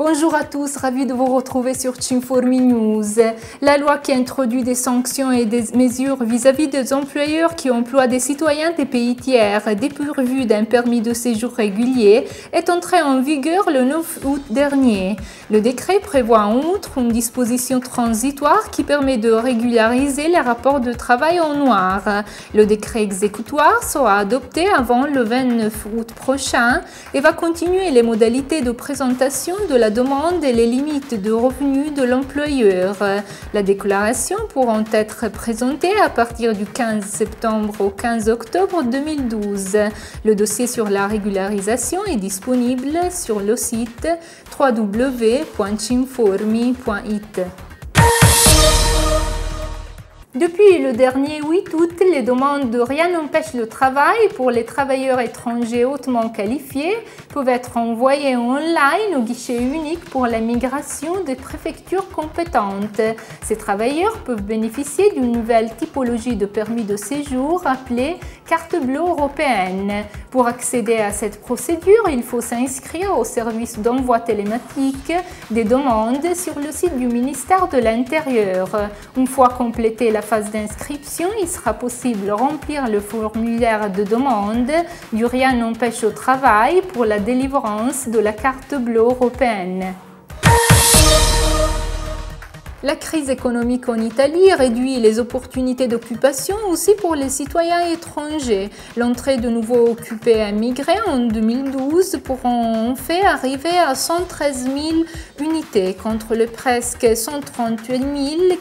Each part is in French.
Bonjour à tous, ravi de vous retrouver sur Chinformi News. La loi qui introduit des sanctions et des mesures vis-à-vis des employeurs qui emploient des citoyens des pays tiers dépourvus d'un permis de séjour régulier est entrée en vigueur le 9 août dernier. Le décret prévoit en outre une disposition transitoire qui permet de régulariser les rapports de travail en noir. Le décret exécutoire sera adopté avant le 29 août prochain et va continuer les modalités de présentation de la demande et les limites de revenus de l'employeur. La déclaration pourra être présentée à partir du 15 septembre au 15 octobre 2012. Le dossier sur la régularisation est disponible sur le site www.chinformi.it. Depuis le dernier 8 août, les demandes de Rien n'empêche le travail pour les travailleurs étrangers hautement qualifiés peuvent être envoyées online au guichet unique pour la migration des préfectures compétentes. Ces travailleurs peuvent bénéficier d'une nouvelle typologie de permis de séjour appelée carte bleue européenne. Pour accéder à cette procédure, il faut s'inscrire au service d'envoi télématique des demandes sur le site du ministère de l'Intérieur. Une fois complétée la phase d'inscription, il sera possible de remplir le formulaire de demande du Rien n'empêche au travail pour la délivrance de la carte bleue européenne. La crise économique en Italie réduit les opportunités d'occupation aussi pour les citoyens étrangers. L'entrée de nouveaux occupés immigrés en 2012 pourront en fait arriver à 113 000 unités contre les presque 138 000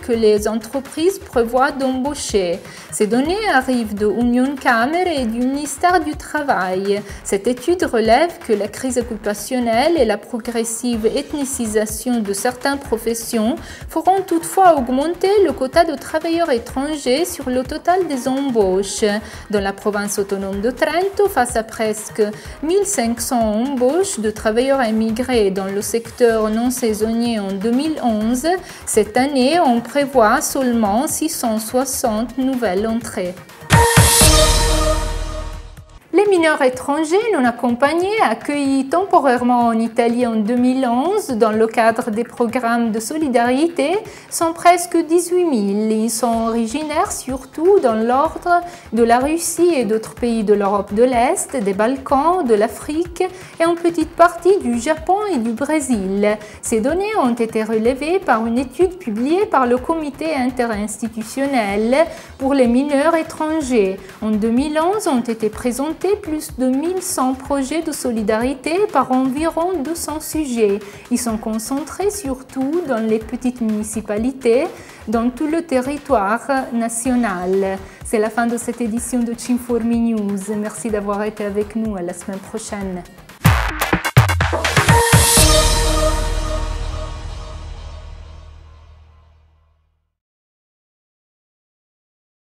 que les entreprises prévoient d'embaucher. Ces données arrivent de Unioncamere et du ministère du Travail. Cette étude relève que la crise occupationnelle et la progressive ethnicisation de certaines professions feront toutefois augmenter le quota de travailleurs étrangers sur le total des embauches. Dans la province autonome de Trento, face à presque 1500 embauches de travailleurs immigrés dans le secteur non saisonnier en 2011, cette année, on prévoit seulement 660 nouvelles entrées. Les mineurs étrangers non accompagnés accueillis temporairement en Italie en 2011 dans le cadre des programmes de solidarité sont presque 18 000. Ils sont originaires surtout dans l'ordre de la Russie et d'autres pays de l'Europe de l'Est, des Balkans, de l'Afrique et en petite partie du Japon et du Brésil. Ces données ont été relevées par une étude publiée par le Comité interinstitutionnel pour les mineurs étrangers. En 2011, ont été présentés plus de 1100 projets de solidarité par environ 200 sujets. Ils sont concentrés surtout dans les petites municipalités, dans tout le territoire national. C'est la fin de cette édition de Chinformi News. Merci d'avoir été avec nous. À la semaine prochaine.